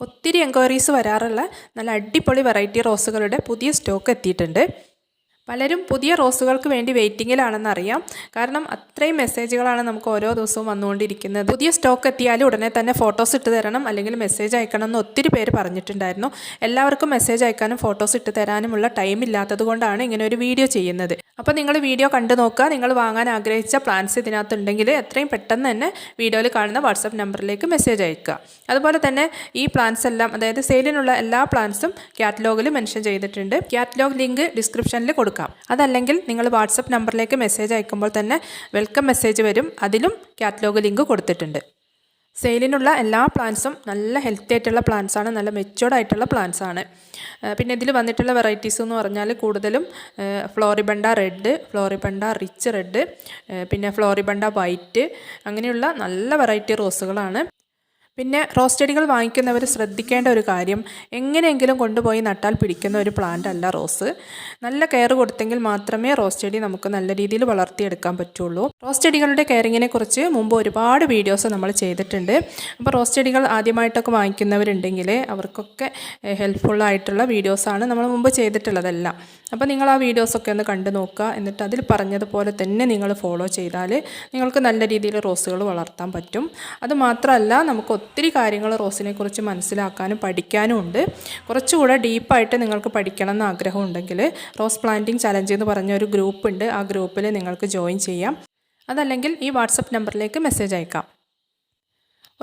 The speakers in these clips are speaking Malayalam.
ഒത്തിരി എൻക്വയറീസ് വരാറുള്ള നല്ല അടിപൊളി വെറൈറ്റി റോസുകളുടെ പുതിയ സ്റ്റോക്ക് എത്തിയിട്ടുണ്ട്. പലരും പുതിയ റോസുകൾക്ക് വേണ്ടി വെയിറ്റിങ്ങിലാണെന്നറിയാം. കാരണം അത്രയും മെസ്സേജുകളാണ് നമുക്ക് ഓരോ ദിവസവും വന്നുകൊണ്ടിരിക്കുന്നത്. പുതിയ സ്റ്റോക്ക് എത്തിയാൽ ഉടനെ തന്നെ ഫോട്ടോസ് ഇട്ട് തരണം, അല്ലെങ്കിൽ മെസ്സേജ് അയക്കണം എന്ന് ഒത്തിരി പേര് പറഞ്ഞിട്ടുണ്ടായിരുന്നു. എല്ലാവർക്കും മെസ്സേജ് അയക്കാനും ഫോട്ടോസ് ഇട്ട് തരാനുമുള്ള ടൈം ഇല്ലാത്തത് കൊണ്ടാണ് ഇങ്ങനെ ഒരു വീഡിയോ ചെയ്യുന്നത്. അപ്പോൾ നിങ്ങൾ വീഡിയോ കണ്ടു നോക്കുക. നിങ്ങൾ വാങ്ങാൻ ആഗ്രഹിച്ച പ്ലാൻസ് ഇതിനകത്തുണ്ടെങ്കിൽ എത്രയും പെട്ടെന്ന് തന്നെ വീഡിയോയിൽ കാണുന്ന വാട്സപ്പ് നമ്പറിലേക്ക് മെസ്സേജ് അയക്കുക. അതുപോലെ തന്നെ ഈ പ്ലാൻസ് എല്ലാം, അതായത് സെയിലിനുള്ള എല്ലാ പ്ലാൻസും കാറ്റലോഗിൽ മെൻഷൻ ചെയ്തിട്ടുണ്ട്. കാറ്റലോഗ് ലിങ്ക് ഡിസ്ക്രിപ്ഷനിൽ കൊടുക്കാം. അതല്ലെങ്കിൽ നിങ്ങൾ വാട്സപ്പ് നമ്പറിലേക്ക് മെസ്സേജ് അയക്കുമ്പോൾ തന്നെ വെൽക്കം മെസ്സേജ് വരും. അതിലും കാറ്റലോഗ് ലിങ്ക് കൊടുത്തിട്ടുണ്ട്. സെയിലിനുള്ള എല്ലാ പ്ലാൻസും നല്ല ഹെൽത്തി ആയിട്ടുള്ള പ്ലാൻസാണ്, നല്ല മെച്ചുവേർഡ് ആയിട്ടുള്ള പ്ലാൻസാണ്. പിന്നെ ഇതിൽ വന്നിട്ടുള്ള വെറൈറ്റീസ് എന്ന് പറഞ്ഞാൽ കൂടുതലും floribunda red, floribunda rich red, പിന്നെ ഫ്ലോറിബണ്ട വൈറ്റ്, അങ്ങനെയുള്ള നല്ല വെറൈറ്റി റോസുകളാണ്. പിന്നെ റോസ് ചെടികൾ വാങ്ങിക്കുന്നവർ ശ്രദ്ധിക്കേണ്ട ഒരു കാര്യം, എങ്ങനെയെങ്കിലും കൊണ്ടുപോയി നട്ടാൽ പിടിക്കുന്ന ഒരു പ്ലാന്റ് അല്ല റോസ്. നല്ല കെയർ കൊടുത്തെങ്കിൽ മാത്രമേ റോസ് ചെടി നമുക്ക് നല്ല രീതിയിൽ വളർത്തിയെടുക്കാൻ പറ്റുള്ളൂ. റോസ് ചെടികളുടെ കെയറിങ്ങിനെ കുറിച്ച് മുമ്പ് ഒരുപാട് വീഡിയോസ് നമ്മൾ ചെയ്തിട്ടുണ്ട്. അപ്പോൾ റോസ് ചെടികൾ ആദ്യമായിട്ടൊക്കെ വാങ്ങിക്കുന്നവരുണ്ടെങ്കിൽ അവർക്കൊക്കെ ഹെൽപ്ഫുള്ളായിട്ടുള്ള വീഡിയോസാണ് നമ്മൾ മുമ്പ് ചെയ്തിട്ടുള്ളതെല്ലാം. അപ്പോൾ നിങ്ങൾ ആ വീഡിയോസൊക്കെ ഒന്ന് കണ്ടു നോക്കുക. എന്നിട്ട് അതിൽ പറഞ്ഞതുപോലെ തന്നെ നിങ്ങൾ ഫോളോ ചെയ്താൽ നിങ്ങൾക്ക് നല്ല രീതിയിൽ റോസുകൾ വളർത്താൻ പറ്റും. അതുമാത്രമല്ല, നമുക്ക് ഒത്തിരി കാര്യങ്ങൾ റോസിനെ കുറിച്ച് മനസ്സിലാക്കാനും പഠിക്കാനും ഉണ്ട്. കുറച്ചുകൂടെ ഡീപ്പായിട്ട് നിങ്ങൾക്ക് പഠിക്കണം എന്ന് ആഗ്രഹമുണ്ടെങ്കിൽ റോസ് പ്ലാന്റിംഗ് ചലഞ്ച് എന്ന് പറഞ്ഞ ഒരു ഗ്രൂപ്പ് ഉണ്ട്. ആ ഗ്രൂപ്പിൽ നിങ്ങൾക്ക് ജോയിൻ ചെയ്യാം. അതല്ലെങ്കിൽ ഈ വാട്സപ്പ് നമ്പറിലേക്ക് മെസ്സേജ് അയക്കാം.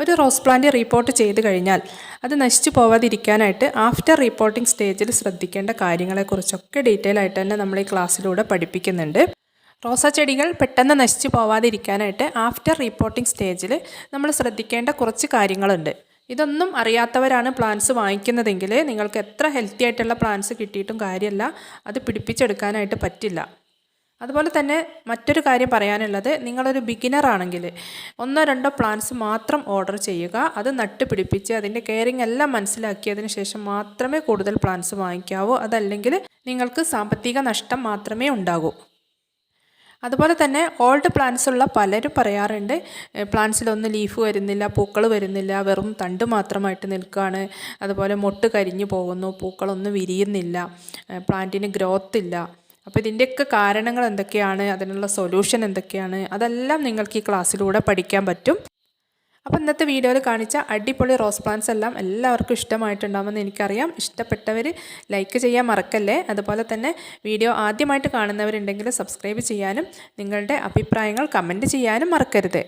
ഒരു റോസ് പ്ലാന്റ് റിപ്പോർട്ട് ചെയ്ത് കഴിഞ്ഞാൽ അത് നശിച്ചു പോവാതിരിക്കാനായിട്ട് ആഫ്റ്റർ റിപ്പോർട്ടിംഗ് സ്റ്റേജിൽ ശ്രദ്ധിക്കേണ്ട കാര്യങ്ങളെക്കുറിച്ചൊക്കെ ഡീറ്റെയിൽ ആയിട്ട് തന്നെ നമ്മൾ ഈ ക്ലാസ്സിലൂടെ പഠിപ്പിക്കുന്നുണ്ട്. റോസാ ചെടികൾ പെട്ടെന്ന് നശിച്ചു പോവാതിരിക്കാനായിട്ട് ആഫ്റ്റർ റിപ്പോർട്ടിംഗ് സ്റ്റേജിൽ നമ്മൾ ശ്രദ്ധിക്കേണ്ട കുറച്ച് കാര്യങ്ങളുണ്ട്. ഇതൊന്നും അറിയാത്തവരാണ് പ്ലാന്റ്സ് വാങ്ങിക്കുന്നതെങ്കിൽ നിങ്ങൾക്ക് എത്ര ഹെൽത്തി ആയിട്ടുള്ള പ്ലാന്റ്സ് കിട്ടിയിട്ടും കാര്യമല്ല, അത് പിടിപ്പിച്ചെടുക്കാനായിട്ട് പറ്റില്ല. അതുപോലെ തന്നെ മറ്റൊരു കാര്യം പറയാനുള്ളത്, നിങ്ങളൊരു ബിഗിനർ ആണെങ്കിൽ 1-2 പ്ലാന്റ്സ് മാത്രം ഓർഡർ ചെയ്യുക. അത് നട്ട് പിടിപ്പിച്ച് അതിൻ്റെ കെയറിങ് എല്ലാം മനസ്സിലാക്കിയതിന് ശേഷം മാത്രമേ കൂടുതൽ പ്ലാന്റ്സ് വാങ്ങിക്കാവൂ. അതല്ലെങ്കിൽ നിങ്ങൾക്ക് സാമ്പത്തിക നഷ്ടം മാത്രമേ ഉണ്ടാകൂ. അതുപോലെ തന്നെ ഓൾഡ് പ്ലാന്റ്സ് ഉള്ള പലരും പറയാറുണ്ട്, പ്ലാന്റ്സിലൊന്നും ലീഫ് വരുന്നില്ല, പൂക്കൾ വരുന്നില്ല, വെറും തണ്ട് മാത്രമായിട്ട് നിൽക്കുകയാണ്, അതുപോലെ മൊട്ട് കരിഞ്ഞു പോകുന്നു, പൂക്കളൊന്നും വിരിയുന്നില്ല, പ്ലാന്റിന് ഗ്രോത്ത് ഇല്ല. അപ്പോൾ ഇതിൻ്റെയൊക്കെ കാരണങ്ങൾ എന്തൊക്കെയാണ്, അതിനുള്ള സൊല്യൂഷൻ എന്തൊക്കെയാണ്, അതെല്ലാം നിങ്ങൾക്ക് ഈ ക്ലാസ്സിലൂടെ പഠിക്കാൻ പറ്റും. അപ്പോൾ ഇന്നത്തെ വീഡിയോയിൽ കാണിച്ച അടിപൊളി റോസ് പ്ലാന്റ്സ് എല്ലാം എല്ലാവർക്കും ഇഷ്ടമായിട്ടുണ്ടാകുമെന്ന് എനിക്കറിയാം. ഇഷ്ടപ്പെട്ടവർ ലൈക്ക് ചെയ്യാൻ മറക്കല്ലേ. അതുപോലെ തന്നെ വീഡിയോ ആദ്യമായിട്ട് കാണുന്നവരുണ്ടെങ്കിൽ സബ്സ്ക്രൈബ് ചെയ്യാനും നിങ്ങളുടെ അഭിപ്രായങ്ങൾ കമൻറ്റ് ചെയ്യാനും മറക്കരുത്.